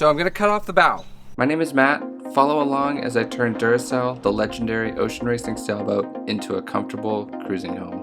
So I'm gonna cut off the bow. My name is Matt. Follow along as I turn Duracell, the legendary ocean racing sailboat, into a comfortable cruising home.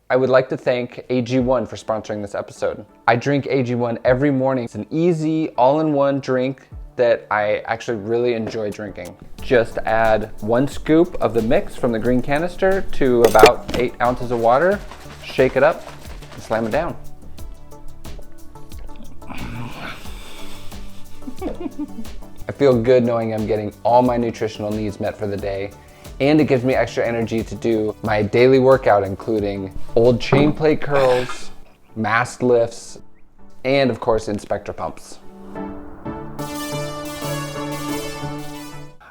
I would like to thank AG1 for sponsoring this episode. I drink AG1 every morning. It's an easy, all-in-one drink that I actually really enjoy drinking. Just add 1 scoop of the mix from the green canister to about 8 ounces of water, shake it up, and slam it down. I feel good knowing I'm getting all my nutritional needs met for the day, and it gives me extra energy to do my daily workout, including old chain plate curls, mast lifts, and of course inspector pumps.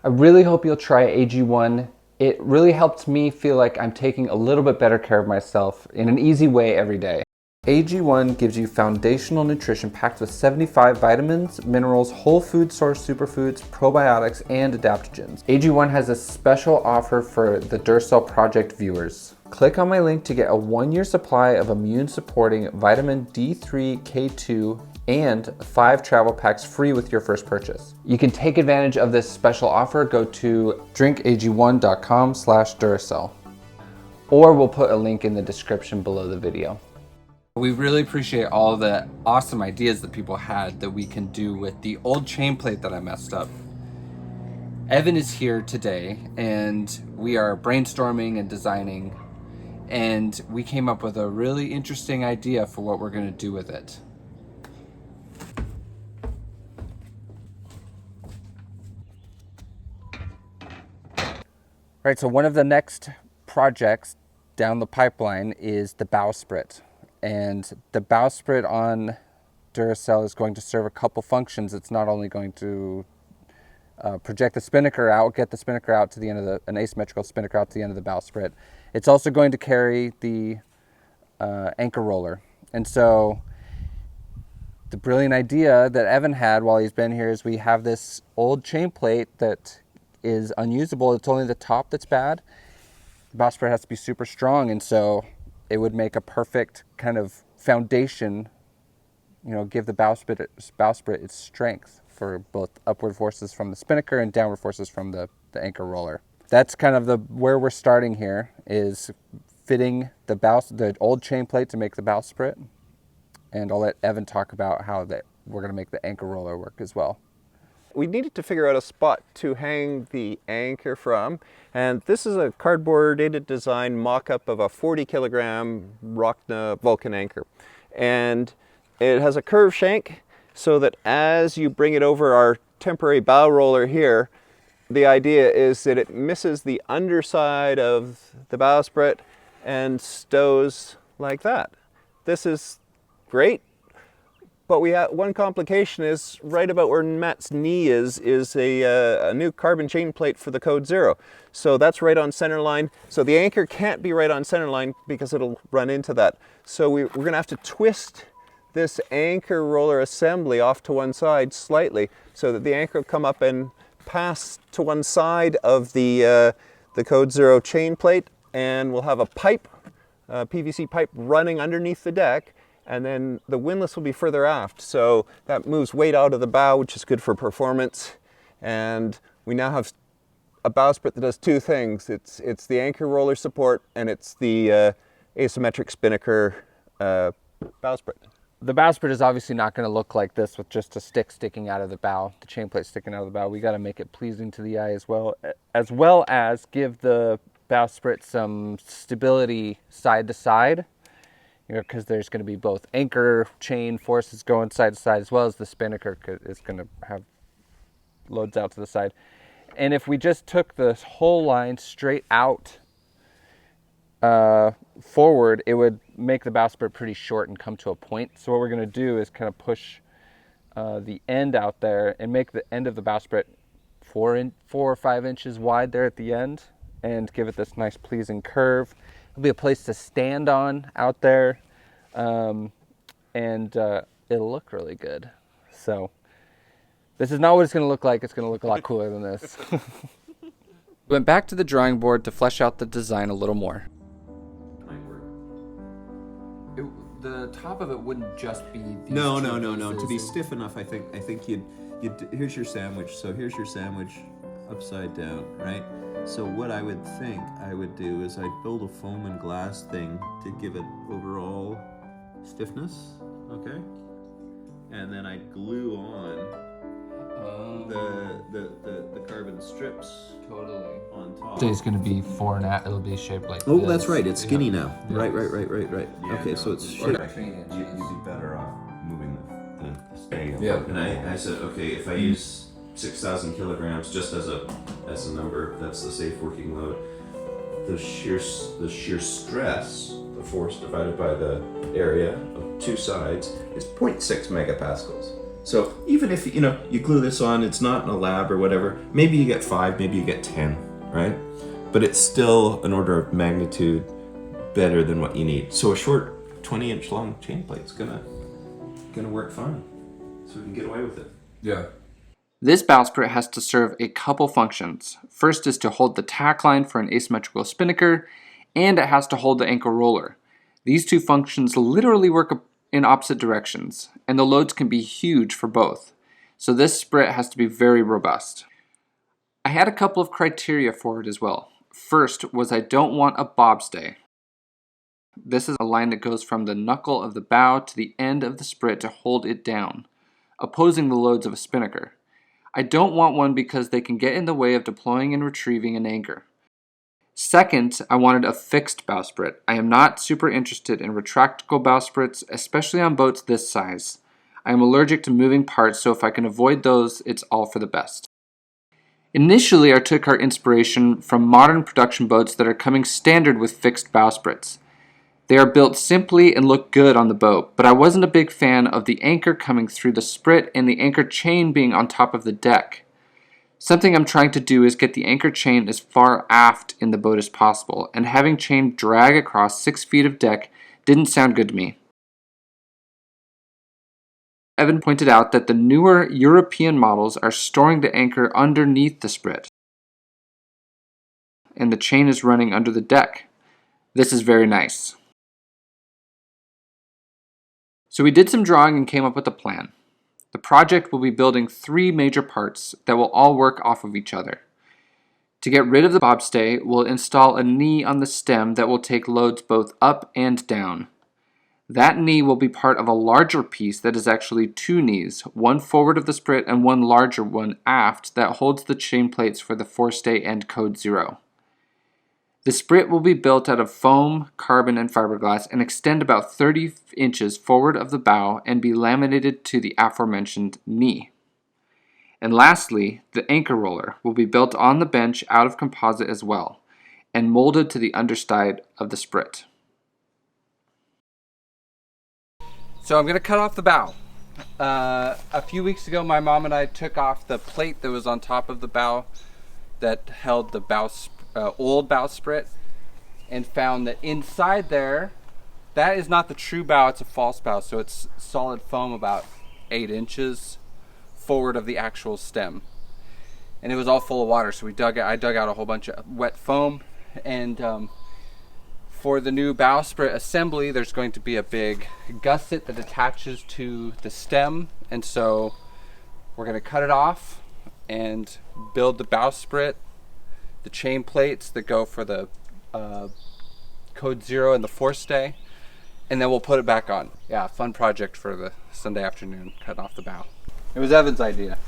I really hope you'll try AG1. It really helps me feel like I'm taking a little bit better care of myself in an easy way every day. AG1 gives you foundational nutrition packed with 75 vitamins, minerals, whole food source superfoods, probiotics, and adaptogens. AG1 has a special offer for the Duracell Project viewers. Click on my link to get a 1-year supply of immune-supporting vitamin D3+K2 and 5 travel packs free with your first purchase. You can take advantage of this special offer. Go to drinkag1.com/Duracell, or we'll put a link in the description below the video. We really appreciate all the awesome ideas that people had that we can do with the old chain plate that I messed up. Evan is here today and we are brainstorming and designing, and we came up with a really interesting idea for what we're going to do with it. Right, so one of the next projects down the pipeline is the bowsprit. And the bowsprit on Duracell is going to serve a couple functions. It's not only going to project the spinnaker out, get the spinnaker out to the end of an asymmetrical spinnaker out to the end of the bowsprit. It's also going to carry the anchor roller. And so the brilliant idea that Evan had while he's been here is we have this old chain plate that is unusable. It's only the top that's bad. The bowsprit has to be super strong, and so it would make a perfect kind of foundation, give the bowsprit its strength for both upward forces from the spinnaker and downward forces from the anchor roller. That's kind of where we're starting here, is fitting the old chain plate to make the bowsprit, and I'll let Evan talk about how we're going to make the anchor roller work as well. We needed to figure out a spot to hang the anchor from, and this is a cardboard-aided design mock-up of a 40-kilogram Rockna Vulcan anchor. And it has a curved shank so that as you bring it over our temporary bow roller here, the idea is that it misses the underside of the bowsprit and stows like that. This is great. But we have one complication is right about where Matt's knee is a new carbon chain plate for the Code 0. So that's right on center line. So the anchor can't be right on center line because it'll run into that. So we're going to have to twist this anchor roller assembly off to one side slightly so that the anchor will come up and pass to one side of the Code 0 chain plate, and we'll have a pipe, PVC pipe running underneath the deck. And then the windlass will be further aft, so that moves weight out of the bow, which is good for performance. And we now have a bowsprit that does two things. It's the anchor roller support, and it's the asymmetric spinnaker bowsprit. The bowsprit is obviously not going to look like this with just a stick sticking out of the bow, the chain plate sticking out of the bow. We got to make it pleasing to the eye as well as give the bowsprit some stability side to side. Because there's going to be both anchor chain forces going side to side, as well as the spinnaker is going to have loads out to the side. And if we just took this whole line straight out forward, it would make the bowsprit pretty short and come to a point. So what we're going to do is kind of push the end out there and make the end of the bowsprit 4 or 5 inches wide there at the end, and give it this nice pleasing curve. It'll be a place to stand on out there, and it'll look really good. So this is not what it's going to look like. It's going to look a lot cooler than this. Went back to the drawing board to flesh out the design a little more. the top of it wouldn't just be these No. two To be pieces. stiff enough, I think you'd here's your sandwich. So here's your sandwich upside down, right? So what I would think I would do is I'd build a foam and glass thing to give it overall stiffness, okay? And then I'd glue on the carbon strips Totally. on top. It's going to be it'll be shaped like Oh, this. that's right. It's skinny now. Yeah. Right. Okay, so it's shaped. Actually, you'd be better off moving the stay. Yeah. And I said, okay, if I use 6,000 kilograms just as a number, that's the safe working load. The shear stress, the force divided by the area of two sides, is 0.6 megapascals. So even if you glue this on, it's not in a lab or whatever. Maybe you get 5, maybe you get 10, right? But it's still an order of magnitude better than what you need. So a short 20-inch long chain plate's gonna work fine. So we can get away with it. Yeah. This bowsprit has to serve a couple functions. First is to hold the tack line for an asymmetrical spinnaker, and it has to hold the ankle roller. These two functions literally work in opposite directions, and the loads can be huge for both. So this sprit has to be very robust. I had a couple of criteria for it as well. First was I don't want a bobstay. This is a line that goes from the knuckle of the bow to the end of the sprit to hold it down, opposing the loads of a spinnaker. I don't want one because they can get in the way of deploying and retrieving an anchor. Second, I wanted a fixed bowsprit. I am not super interested in retractable bowsprits, especially on boats this size. I am allergic to moving parts, so if I can avoid those, it's all for the best. Initially, I took our inspiration from modern production boats that are coming standard with fixed bowsprits. They are built simply and look good on the boat, but I wasn't a big fan of the anchor coming through the sprit and the anchor chain being on top of the deck. Something I'm trying to do is get the anchor chain as far aft in the boat as possible, and having chain drag across 6 feet of deck didn't sound good to me. Evan pointed out that the newer European models are storing the anchor underneath the sprit, and the chain is running under the deck. This is very nice. So we did some drawing and came up with a plan. The project will be building 3 major parts that will all work off of each other. To get rid of the bobstay, we'll install a knee on the stem that will take loads both up and down. That knee will be part of a larger piece that is actually 2 knees, one forward of the sprit and one larger one aft that holds the chain plates for the forestay and code 0. The sprit will be built out of foam, carbon, and fiberglass and extend about 30 inches forward of the bow and be laminated to the aforementioned knee. And lastly, the anchor roller will be built on the bench out of composite as well, and molded to the underside of the sprit. So I'm going to cut off the bow. A few weeks ago, my mom and I took off the plate that was on top of the bow that held the old bowsprit, and found that inside there, that is not the true bow, it's a false bow, so it's solid foam about 8 inches forward of the actual stem. And it was all full of water, so I dug out a whole bunch of wet foam, and for the new bowsprit assembly, there's going to be a big gusset that attaches to the stem, and so we're going to cut it off and build the bowsprit, the chain plates that go for the code 0 and the forestay, and then we'll put it back on. Yeah, fun project for the Sunday afternoon, cutting off the bow. It was Evan's idea.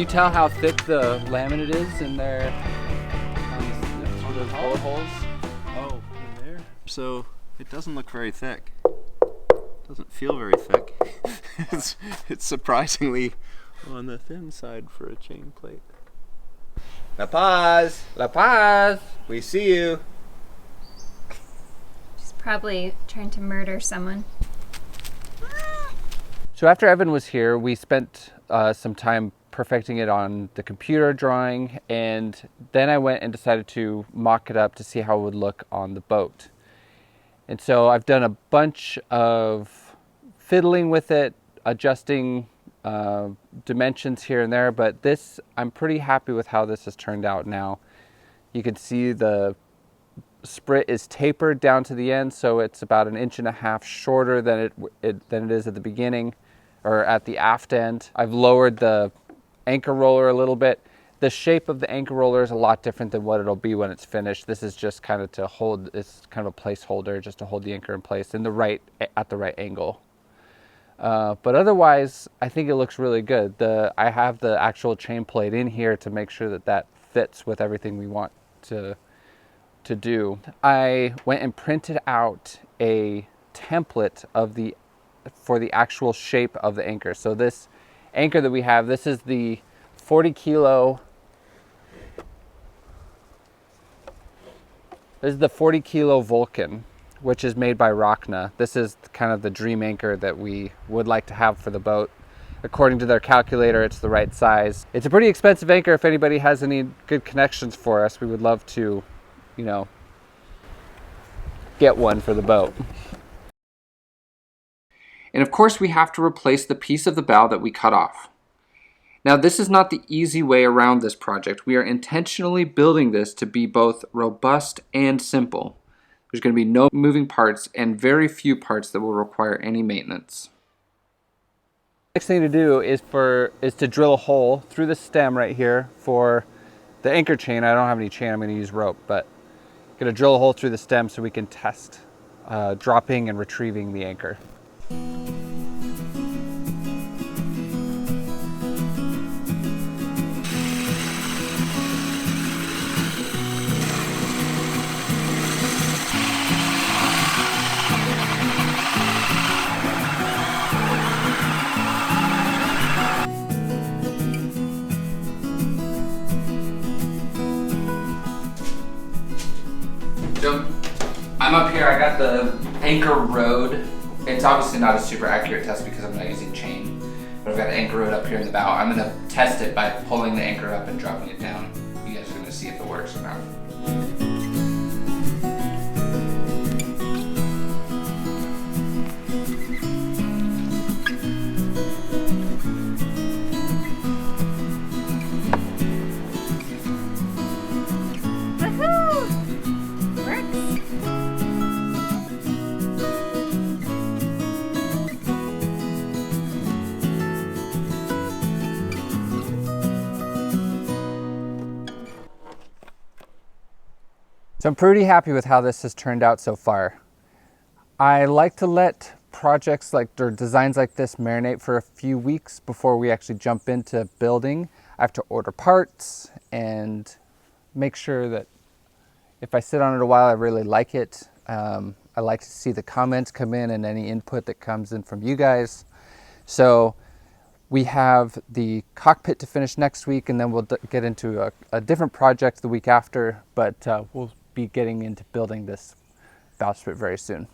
tell how thick the laminate is in there on those bullet holes? Oh, in there. So it doesn't look very thick. Doesn't feel very thick. it's surprisingly on the thin side for a chain plate. La Paz! La Paz! We see you! She's probably trying to murder someone. So after Evan was here, we spent some time perfecting it on the computer drawing, and then I went and decided to mock it up to see how it would look on the boat. And so I've done a bunch of fiddling with it, adjusting dimensions here and there, but this, I'm pretty happy with how this has turned out now. You can see the sprit is tapered down to the end, so it's about 1.5 inches shorter than it is at the beginning or at the aft end. I've lowered the anchor roller a little bit. The shape of the anchor roller is a lot different than what it'll be when it's finished. This is just kind of to hold, it's kind of a placeholder just to hold the anchor in place at the right angle. But otherwise, I think it looks really good. I have the actual chain plate in here to make sure that that fits with everything we want to do. I went and printed out a template for the actual shape of the anchor. So this anchor that we have, this is the 40 kilo. This is the 40 kilo Vulcan, which is made by Rockna. This is kind of the dream anchor that we would like to have for the boat. According to their calculator, it's the right size. It's a pretty expensive anchor. If anybody has any good connections for us, we would love to, you know, get one for the boat. And of course, we have to replace the piece of the bow that we cut off. Now, this is not the easy way around this project. We are intentionally building this to be both robust and simple. There's going to be no moving parts and very few parts that will require any maintenance. Next thing to do is to drill a hole through the stem right here for the anchor chain. I don't have any chain, I'm going to use rope, but I'm going to drill a hole through the stem so we can test dropping and retrieving the anchor. So I'm up here, I got the anchor rode. It's obviously not a super accurate test because I'm not using chain, but I've got the anchor rode up here in the bow. I'm gonna test it by pulling the anchor up and dropping it down. You guys are gonna see if it works or not. So I'm pretty happy with how this has turned out so far. I like to let projects or designs like this marinate for a few weeks before we actually jump into building. I have to order parts and make sure that if I sit on it a while, I really like it. I like to see the comments come in and any input that comes in from you guys. So we have the cockpit to finish next week, and then we'll get into a different project the week after, but we'll be getting into building this bowsprit very soon.